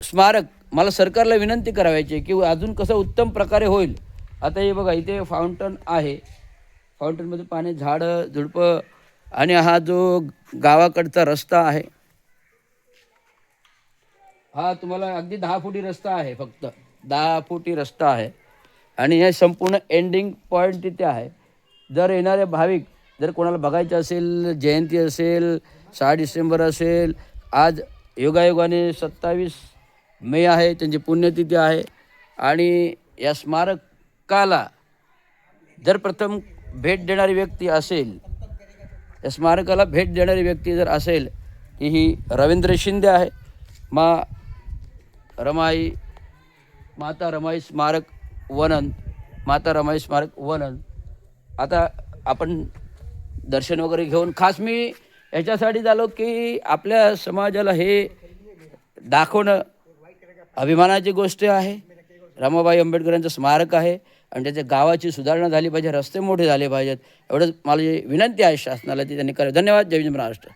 स्मारक मला सरकारला विनंती करायची आहे की अजून कसं उत्तम प्रकारे होईल. आता हे बघा इथे फाउंटन आहे, फाउंटनमध्ये पाणी, झाडं झुडपं आणि हा जो गावाकडचा रस्ता आहे, हा तुम्हाला अगदी 10 फुटी रस्ता आहे, फक्त 10 फुटी रस्ता आहे. आणि हे संपूर्ण एंडिंग पॉईंट तिथे आहे. जर येणारे भाविक जर कोणाला बघायचं असेल, जयंती असेल, 6 डिसेंबर असेल, आज योगायोगाने 27 मे आहे, त्यांची पुण्यतिथी आहे. आणि या स्मारकाला जर प्रथम भेट देणारी व्यक्ती असेल, या स्मारकाला भेट देणारी व्यक्ती जर असेल की ही रवींद्र शिंदे आहे. माता रमाई स्मारक वनन, माता रमाई स्मारक वनन. आता आपण दर्शन वगैरे घेऊन, खास मी याच्यासाठी झालो की आपल्या समाजाला हे दाखवणं अभिमानाची गोष्ट आहे. रमाबाई आंबेडकरांचं स्मारक आहे आणि त्याच्या गावाची सुधारणा झाली पाहिजे, रस्ते मोठे झाले पाहिजेत. एवढंच माझी विनंती आहे शासनाला, ती त्यांनी करावी. धन्यवाद. जय हिंद महाराष्ट्र.